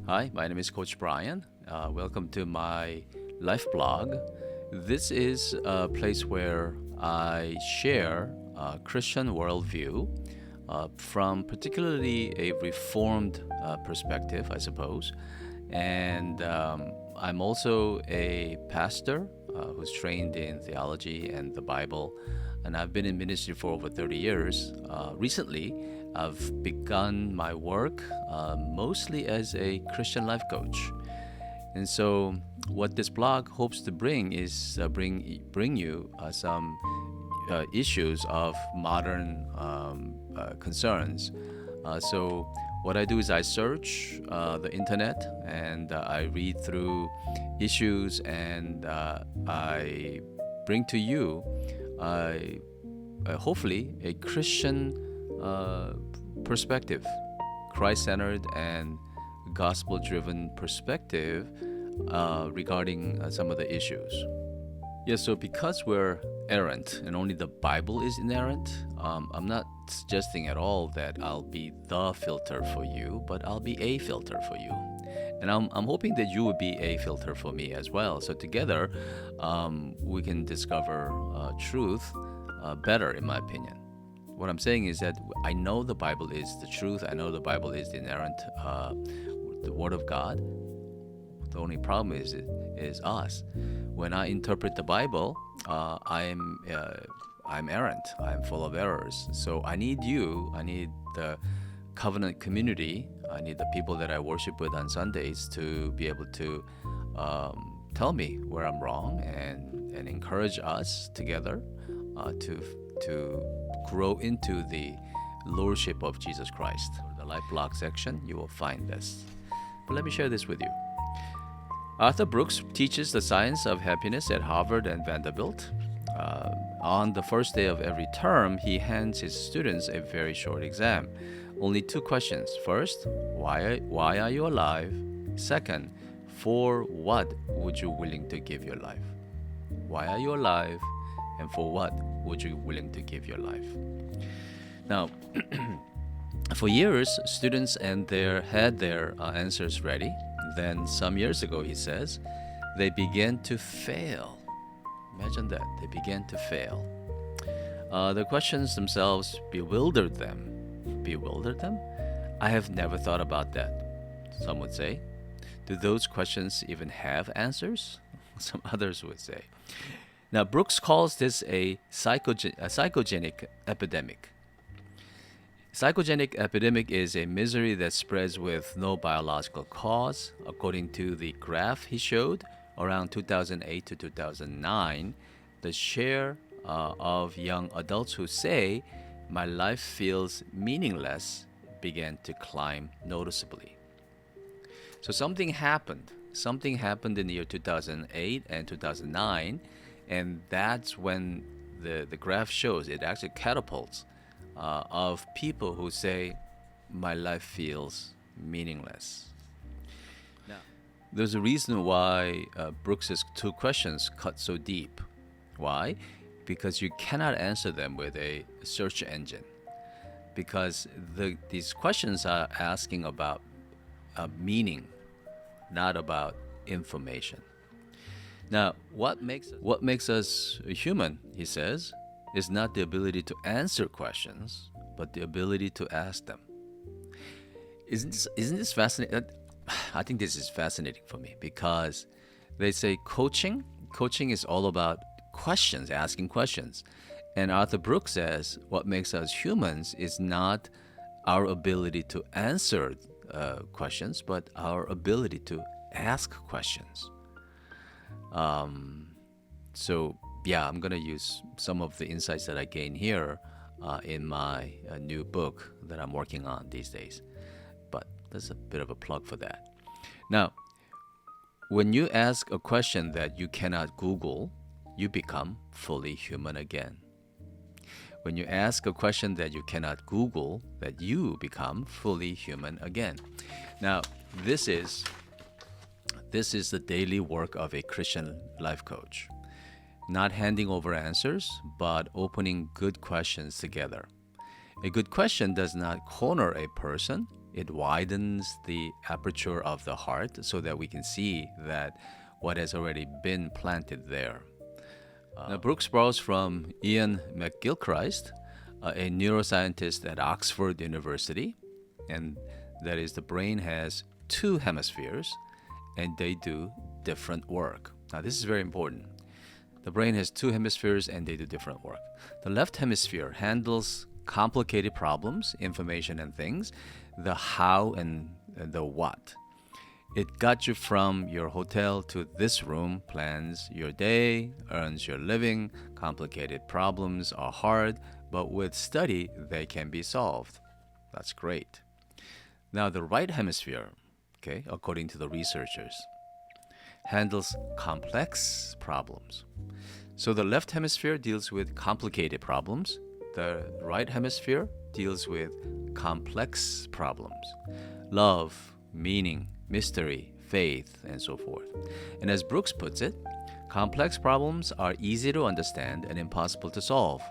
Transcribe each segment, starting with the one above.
Hi, my name is Coach Brian. Welcome to my life blog. This is a place where I share a Christian worldview from particularly a reformed perspective, I suppose. And I'm also a pastor who's trained in theology and the Bible. And I've been in ministry for over 30 years. Recently, I've begun my work mostly as a Christian life coach. And so what this blog hopes to bring is bring you some issues of modern concerns. So what I do is I search the internet and I read through issues and I bring to you hopefully a Christian perspective, Christ-centered and gospel-driven perspective regarding some of the issues. Yes, so because we're errant and only the Bible is inerrant, I'm not suggesting at all that I'll be the filter for you, but I'll be a filter for you. And I'm hoping that you will be a filter for me as well. So together, we can discover truth better, in my opinion. What I'm saying is that I know the Bible is the truth. I know the Bible is the inerrant, the Word of God. The only problem is us. When I interpret the Bible, I'm errant. I'm full of errors. So I need you. I need the covenant community. I need the people that I worship with on Sundays to be able to tell me where I'm wrong and encourage us together to grow into the Lordship of Jesus Christ. In the Life Blog section, you will find this. But let me share this with you. Arthur Brooks teaches the science of happiness at Harvard and Vanderbilt. On the first day of every term, he hands his students a very short exam. Only 2 questions. First, why are you alive? Second, for what would you willing to give your life? Why are you alive? And for what would you willing to give your life? Now, for years, students had their answers ready. Then some years ago, he says, they began to fail. Imagine that. They began to fail. The questions themselves bewildered them. Bewildered them? I have never thought about that, some would say. Do those questions even have answers? Some others would say. Now, Brooks calls this a psychogenic epidemic. Psychogenic epidemic is a misery that spreads with no biological cause. According to the graph he showed, around 2008 to 2009, the share of young adults who say, "My life feels meaningless," began to climb noticeably. So something happened. Something happened in the year 2008 and 2009, and that's when the graph shows it actually catapults of people who say, "My life feels meaningless." Now, there's a reason why Brooks's 2 questions cut so deep. Why? Because you cannot answer them with a search engine. Because these questions are asking about meaning, not about information. Now, what makes us human, he says, is not the ability to answer questions, but the ability to ask them. Isn't this fascinating? I think this is fascinating for me because they say coaching is all about questions, asking questions. And Arthur Brooks says what makes us humans is not our ability to answer questions, but our ability to ask questions. So yeah, I'm going to use some of the insights that I gain here in my new book that I'm working on these days. But there's a bit of a plug for that. Now, when you ask a question that you cannot Google, you become fully human again. When you ask a question that you cannot Google, that you become fully human again. Now, this is the daily work of a Christian life coach. Not handing over answers, but opening good questions together. A good question does not corner a person. It widens the aperture of the heart so that we can see that what has already been planted there. Now, Brooks borrows from Ian McGilchrist, a neuroscientist at Oxford University, and that is the brain has two hemispheres and they do different work. Now, this is very important. The brain has two hemispheres and they do different work. The left hemisphere handles complicated problems, information and things, the how and the what. It got you from your hotel to this room, plans your day, earns your living. Complicated problems are hard, but with study, they can be solved. That's great. Now, the right hemisphere, okay, according to the researchers, handles complex problems. So the left hemisphere deals with complicated problems. The right hemisphere deals with complex problems. Love, meaning, mystery, faith, and so forth. And as Brooks puts it, complex problems are easy to understand and impossible to solve.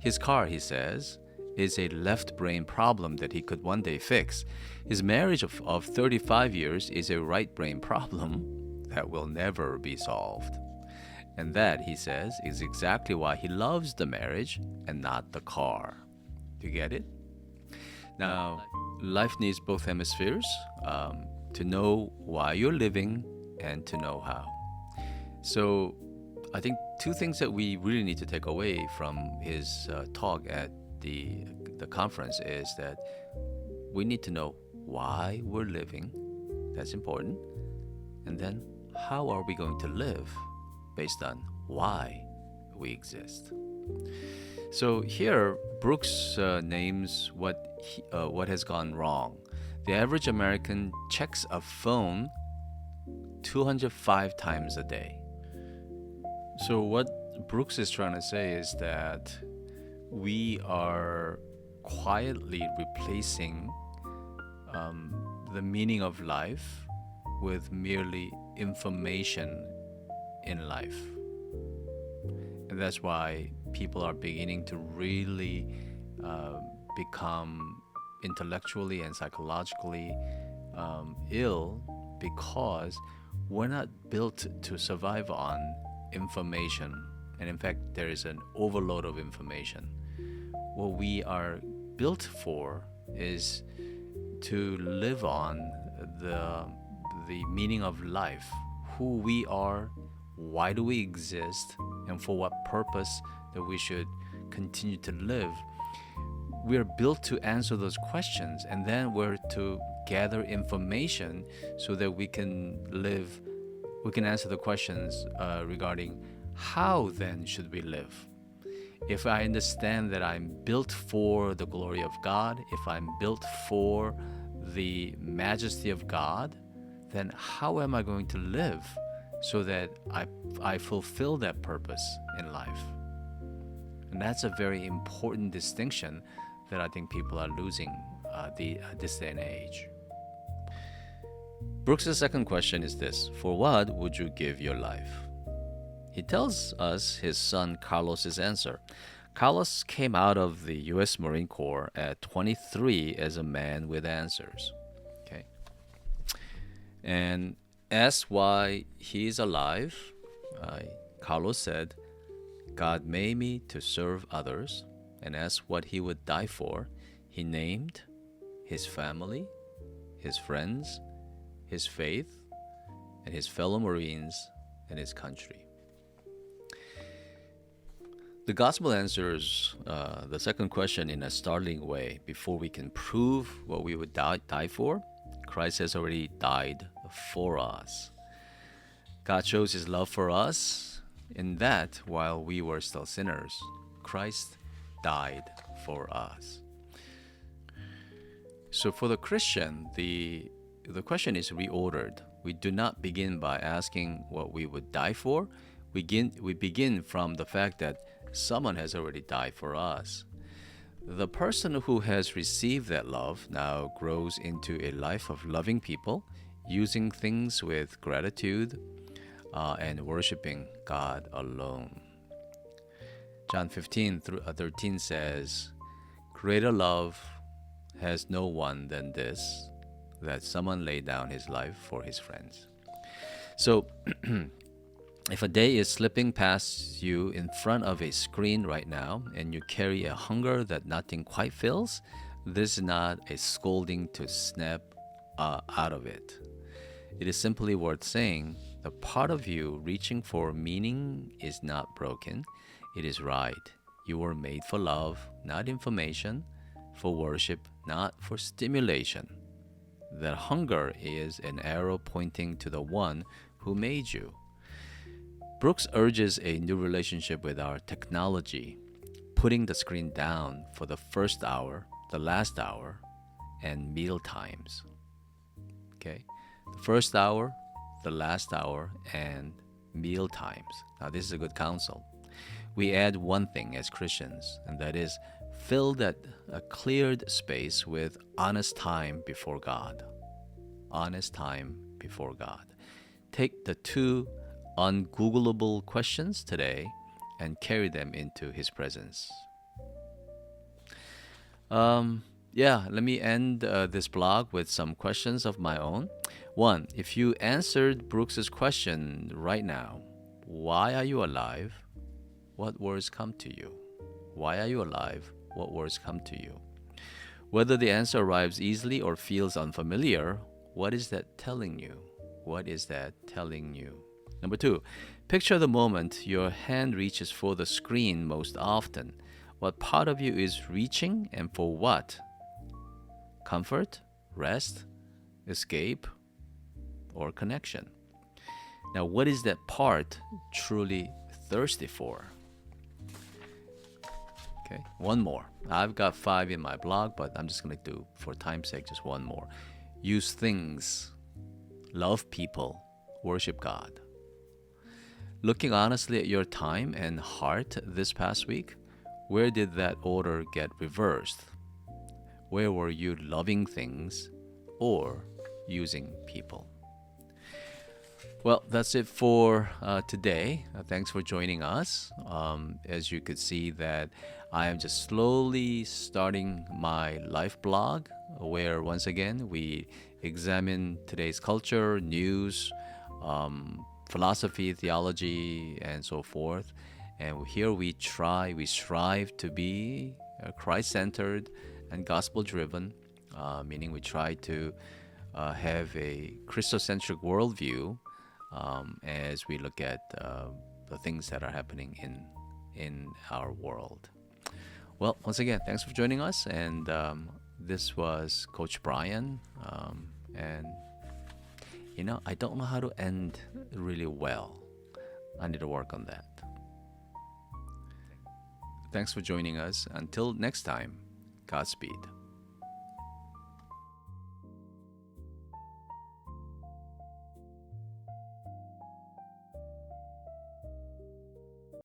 His car, he says, is a left brain problem that he could one day fix. His marriage of 35 years is a right brain problem that will never be solved. And that, he says, is exactly why he loves the marriage and not the car. You get it? Now, life needs both hemispheres to know why you're living and to know how. So I think two things that we really need to take away from his talk at the conference is that we need to know why we're living. That's important. And then how are we going to live based on why we exist? So here, Brooks names what has gone wrong. The average American checks a phone 205 times a day. So what Brooks is trying to say is that we are quietly replacing the meaning of life with merely information in life. And that's why people are beginning to really become intellectually and psychologically ill because we're not built to survive on information. And in fact, there is an overload of information. What we are built for is to live on the meaning of life, who we are, why do we exist, and for what purpose that we should continue to live. We are built to answer those questions, and then we're to gather information so that we can answer the questions regarding how then should we live. If I understand that I'm built for the glory of God, if I'm built for the majesty of God, then how am I going to live so that I fulfill that purpose in life? And that's a very important distinction that I think people are losing this day and age. Brooks' second question is this: for what would you give your life? He tells us his son Carlos's answer. Carlos came out of the U.S. Marine Corps at 23 as a man with answers. Okay, and asked why he's alive, Carlos said, God made me to serve others. And asked what he would die for, he named his family, his friends, his faith, and his fellow Marines and his country. The gospel answers the second question in a startling way. Before we can prove what we would die for, Christ has already died for us. God shows his love for us in that while we were still sinners, Christ died for us. So for the Christian, the question is reordered. We do not begin by asking what we would die for. We begin from the fact that someone has already died for us. The person who has received that love now grows into a life of loving people, using things with gratitude, and worshiping God alone. John 15:13 says, greater love has no one than this, that someone laid down his life for his friends. So, if a day is slipping past you in front of a screen right now and you carry a hunger that nothing quite fills, this is not a scolding to snap out of it. It is simply worth saying the part of you reaching for meaning is not broken. It is right. You were made for love, not information, for worship, not for stimulation. That hunger is an arrow pointing to the one who made you. Brooks urges a new relationship with our technology, putting the screen down for the first hour, the last hour, and meal times. Okay? The first hour, the last hour, and meal times. Now, this is a good counsel. We add one thing as Christians, and that is fill that cleared space with honest time before God. Honest time before God. Take the two ungoogleable questions today and carry them into His presence. Let me end this blog with some questions of my own. 1. If you answered Brooks's question right now, why are you alive? What words come to you? Why are you alive? What words come to you? Whether the answer arrives easily or feels unfamiliar, what is that telling you? What is that telling you? Number 2, picture the moment your hand reaches for the screen most often. What part of you is reaching and for what? Comfort, rest, escape, or connection? Now, what is that part truly thirsty for? Okay, one more. I've got 5 in my blog, but I'm just going to do, for time's sake, just one more. Use things, love people, worship God. Looking honestly at your time and heart this past week, where did that order get reversed? Where were you loving things or using people? Well, that's it for today. Thanks for joining us. As you could see that I am just slowly starting my life blog where once again we examine today's culture, news, philosophy, theology, and so forth. And here we strive to be Christ-centered and gospel-driven, meaning we try to have a Christocentric worldview as we look at the things that are happening in our world. Well, once again, thanks for joining us, and this was Coach Brian, and I don't know how to end really well. I need to work on that. Thanks for joining us. Until next time, Godspeed.